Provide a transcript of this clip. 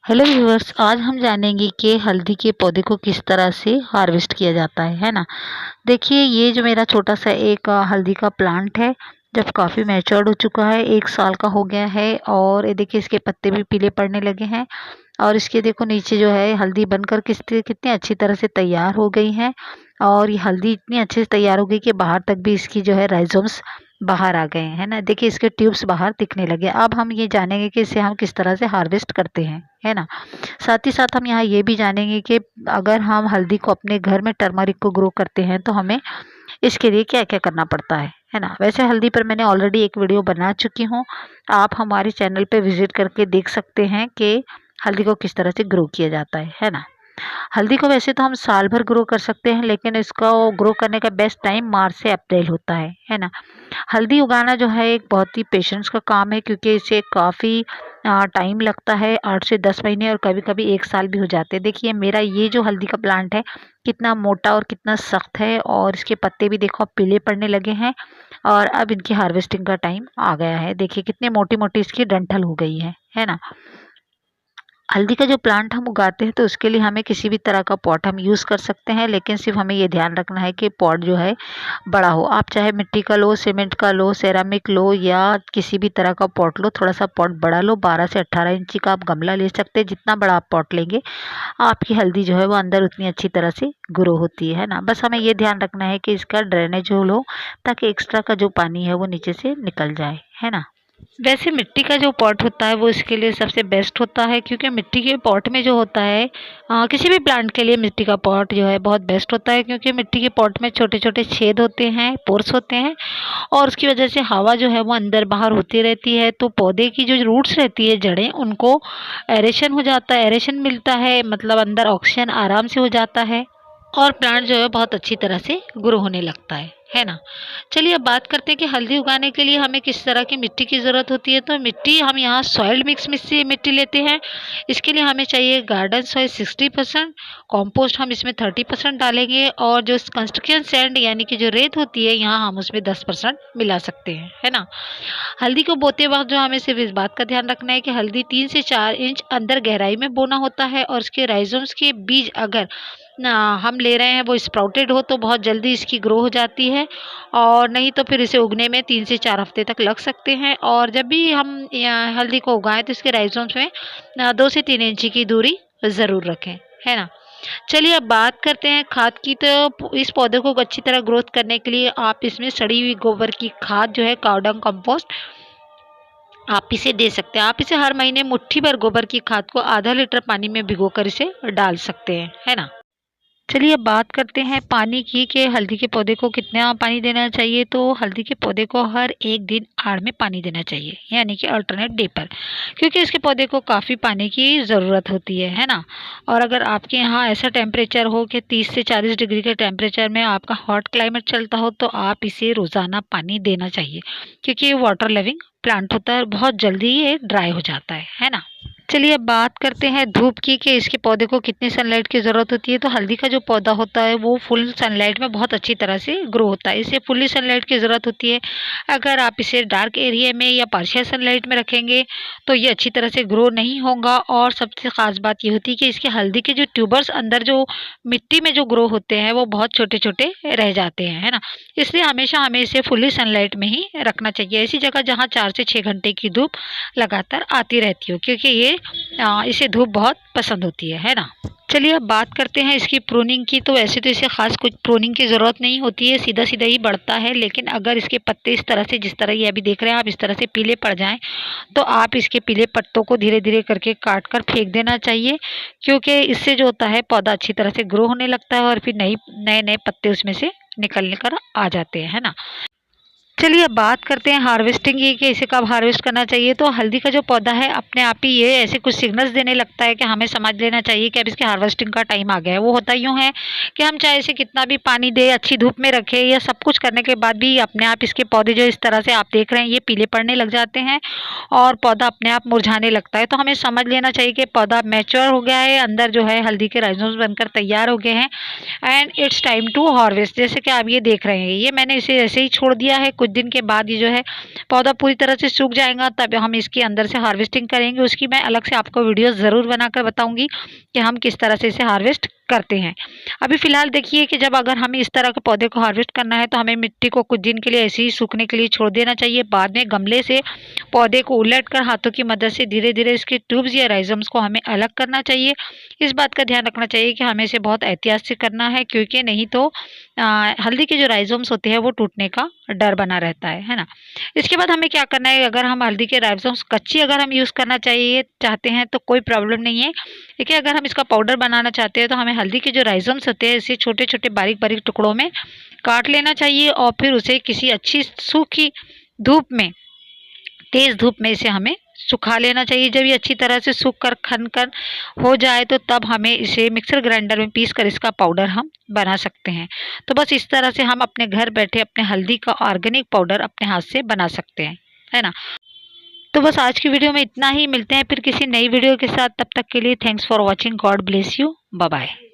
Hello viewers, आज हम जानेंगे कि हल्दी के पौधे को किस तरह से हार्वेस्ट किया जाता है ना। देखिए, ये जो मेरा छोटा सा एक हल्दी का प्लांट है, जब काफ़ी मैच्योर्ड हो चुका है, 1 साल का हो गया है और ये देखिए इसके पत्ते भी पीले पड़ने लगे हैं और इसके देखो नीचे जो है हल्दी बनकर कितनी अच्छी तरह से तैयार हो गई है और ये हल्दी इतनी अच्छे से तैयार हो गई कि बाहर तक भी इसकी जो है राइज़ोम्स बाहर आ गए हैं ना। देखिए इसके ट्यूब्स बाहर दिखने लगे। अब हम ये जानेंगे कि इसे हम किस तरह से हार्वेस्ट करते हैं, है ना। साथ ही साथ हम यहाँ ये भी जानेंगे कि अगर हम हल्दी को अपने घर में टर्मरिक को ग्रो करते हैं तो हमें इसके लिए क्या-क्या करना पड़ता है ना। वैसे हल्दी पर मैंने ऑलरेडी एक वीडियो बना चुकी हूँ। आप हमारे चैनल पे विज़िट करके देख सकते हैं कि हल्दी को किस तरह से ग्रो किया जाता है ना। हल्दी को वैसे तो हम साल भर ग्रो कर सकते हैं, लेकिन इसका ग्रो करने का बेस्ट टाइम मार्च से अप्रैल होता है ना। हल्दी उगाना जो है एक बहुत ही पेशेंस का काम है, क्योंकि इसे काफ़ी टाइम लगता है, 8 से 10 महीने और कभी-कभी 1 साल भी हो जाते हैं। देखिए मेरा ये जो हल्दी का प्लांट है, कितना मोटा और कितना सख्त है और इसके पत्ते भी देखो अब पीले पड़ने लगे हैं और अब इनकी हार्वेस्टिंग का टाइम आ गया है। देखिए कितनी मोटी-मोटी इसकी डंठल हो गई है ना। हल्दी का जो प्लांट हम उगाते हैं तो उसके लिए हमें किसी भी तरह का पॉट हम यूज़ कर सकते हैं, लेकिन सिर्फ हमें ये ध्यान रखना है कि पॉट जो है बड़ा हो। आप चाहे मिट्टी का लो, सीमेंट का लो, सेरामिक लो या किसी भी तरह का पॉट लो, थोड़ा सा पॉट बड़ा लो। 12 से 18 इंची का आप गमला ले सकते हैं। जितना बड़ा आप पॉट लेंगे, आपकी हल्दी जो है वो अंदर उतनी अच्छी तरह से ग्रो होती है ना। बस हमें ये ध्यान रखना है कि इसका ड्रेनेज हो लो, ताकि एक्स्ट्रा का जो पानी है वो नीचे से निकल जाए, है ना। वैसे मिट्टी का जो पॉट होता है वो इसके लिए सबसे बेस्ट होता है, क्योंकि मिट्टी के पॉट में जो होता है किसी भी प्लांट के लिए मिट्टी का पॉट जो है बहुत बेस्ट होता है, क्योंकि मिट्टी के पॉट में छोटे-छोटे छेद होते हैं, पोर्स होते हैं और उसकी वजह से हवा जो है वो अंदर बाहर होती रहती है। तो पौधे की जो रूट्स रहती है, जड़ें, उनको एरेशन हो जाता है, एरेशन मिलता है, मतलब अंदर ऑक्सीजन आराम से हो जाता है और प्लांट जो है बहुत अच्छी तरह से ग्रो होने लगता है ना। चलिए अब बात करते हैं कि हल्दी उगाने के लिए हमें किस तरह की मिट्टी की ज़रूरत होती है। तो मिट्टी हम यहाँ सॉइल्ड मिक्स में से मिट्टी लेते हैं। इसके लिए हमें चाहिए गार्डन सॉइल 60%, कॉम्पोस्ट हम इसमें 30% डालेंगे और जो कंस्ट्रक्शन सैंड यानी कि जो रेत होती है, यहाँ हम उसमें 10% मिला सकते हैं, है ना। हल्दी को बोते वक्त जो हमें सिर्फ इस बात का ध्यान रखना है कि हल्दी 3 से 4 इंच अंदर गहराई में बोना होता है और इसके राइजोम्स के बीज अगर ना हम ले रहे हैं वो स्प्राउटेड हो तो बहुत जल्दी इसकी ग्रो हो जाती है, और नहीं तो फिर इसे उगने में 3 से 4 हफ्ते तक लग सकते हैं। और जब भी हम हल्दी को उगाएं तो इसके राइजोम्स में 2 से 3 इंच की दूरी ज़रूर रखें, है ना। चलिए अब बात करते हैं खाद की। तो इस पौधे को अच्छी तरह ग्रोथ करने के लिए आप इसमें सड़ी हुई गोबर की खाद जो है, काउ डंग कंपोस्ट, आप इसे दे सकते हैं। आप इसे हर महीने मुट्ठी भर गोबर की खाद को आधा लीटर पानी में भिगोकर इसे डाल सकते हैं, है ना। चलिए अब बात करते हैं पानी की कि हल्दी के पौधे को कितना पानी देना चाहिए। तो हल्दी के पौधे को हर 1 दिन आड़ में पानी देना चाहिए, यानी कि अल्टरनेट डे पर, क्योंकि इसके पौधे को काफ़ी पानी की ज़रूरत होती है ना। और अगर आपके यहाँ ऐसा टेम्परेचर हो कि 30 से 40 डिग्री के टेम्परेचर में आपका हॉट क्लाइमेट चलता हो, तो आप इसे रोज़ाना पानी देना चाहिए, क्योंकि ये वाटर लविंग प्लांट होता है और बहुत जल्दी ये ड्राई हो जाता है ना। चलिए अब बात करते हैं धूप की कि इसके पौधे को कितनी सनलाइट की ज़रूरत होती है। तो हल्दी का जो पौधा होता है वो फुल सनलाइट में बहुत अच्छी तरह से ग्रो होता है, इसे फुल्ली सनलाइट की ज़रूरत होती है। अगर आप इसे डार्क एरिया में या पार्शियल सनलाइट में रखेंगे तो ये अच्छी तरह से ग्रो नहीं होगा। और सबसे ख़ास बात ये होती है कि इसके हल्दी के जो ट्यूबर्स अंदर जो मिट्टी में जो ग्रो होते हैं वो बहुत छोटे-छोटे रह जाते हैं, है ना। इसलिए हमेशा हमें इसे फुल्ली सनलाइट में ही रखना चाहिए, ऐसी जगह जहाँ 4 से 6 घंटे की धूप लगातार आती रहती हो, क्योंकि ये इसे धूप बहुत पसंद होती है ना। चलिए अब बात करते हैं इसकी प्रूनिंग की। तो वैसे तो इसे खास कुछ प्रूनिंग की ज़रूरत नहीं होती है, सीधा-सीधा ही बढ़ता है। लेकिन अगर इसके पत्ते इस तरह से, जिस तरह ये अभी देख रहे हैं आप, इस तरह से पीले पड़ जाएँ, तो आप इसके पीले पत्तों को धीरे-धीरे करके काट कर फेंक देना चाहिए, क्योंकि इससे जो होता है पौधा अच्छी तरह से ग्रो होने लगता है और फिर नए-नए पत्ते उसमें से निकल कर आ जाते हैं, है ना। चलिए अब बात करते हैं हार्वेस्टिंग की कि इसे कब हार्वेस्ट करना चाहिए। तो हल्दी का जो पौधा है अपने आप ही ये ऐसे कुछ सिग्नल्स देने लगता है कि हमें समझ लेना चाहिए कि अब इसके हार्वेस्टिंग का टाइम आ गया है। वो होता यूँ है कि हम चाहे इसे कितना भी पानी दें, अच्छी धूप में रखें या सब कुछ करने के बाद भी अपने आप इसके पौधे जो इस तरह से आप देख रहे हैं ये पीले पड़ने लग जाते हैं और पौधा अपने आप मुरझाने लगता है। तो हमें समझ लेना चाहिए कि पौधा मैच्योर हो गया है, अंदर जो है हल्दी के राइजोम्स बनकर तैयार हो गए हैं and it's time to harvest. जैसे कि आप ये देख रहे हैं, ये मैंने इसे ऐसे ही छोड़ दिया है, कुछ दिन के बाद ये जो है पौधा पूरी तरह से सूख जाएगा, तब हम इसके अंदर से हार्वेस्टिंग करेंगे। उसकी मैं अलग से आपको वीडियो ज़रूर बनाकर बताऊंगी कि हम किस तरह से इसे हार्वेस्ट करते हैं। अभी फ़िलहाल देखिए कि जब अगर हमें इस तरह के पौधे को हार्वेस्ट करना है तो हमें मिट्टी को कुछ दिन के लिए ऐसे ही सूखने के लिए छोड़ देना चाहिए। बाद में गमले से पौधे को उलटकर हाथों की मदद से धीरे-धीरे इसके ट्यूब्स या राइज़ोम्स को हमें अलग करना चाहिए। इस बात का ध्यान रखना चाहिए कि हमें इसे बहुत एहतियात से करना है, क्योंकि नहीं तो हल्दी के जो राइज़ोम्स होते हैं वो टूटने का डर बना रहता है ना? इसके बाद हमें क्या करना है, अगर हम हल्दी के राइज़ोम्स कच्ची अगर हम यूज़ करना चाहते हैं तो कोई प्रॉब्लम नहीं है। देखिए, अगर हम इसका पाउडर बनाना चाहते हैं तो हमें हल्दी के जो राइज़ोम्स होते हैं इसे छोटे-छोटे बारीक-बारीक टुकड़ों में काट लेना चाहिए और फिर उसे किसी अच्छी सूखी धूप में, तेज़ धूप में इसे हमें सुखा लेना चाहिए। जब ये अच्छी तरह से सूख कर खनकर हो जाए तो तब हमें इसे मिक्सर ग्राइंडर में पीस कर इसका पाउडर हम बना सकते हैं। तो बस इस तरह से हम अपने घर बैठे अपने हल्दी का ऑर्गेनिक पाउडर अपने हाथ से बना सकते हैं, है ना? तो बस आज की वीडियो में इतना ही। मिलते हैं फिर किसी नई वीडियो के साथ। तब तक के लिए thanks for watching. God bless you. Bye bye.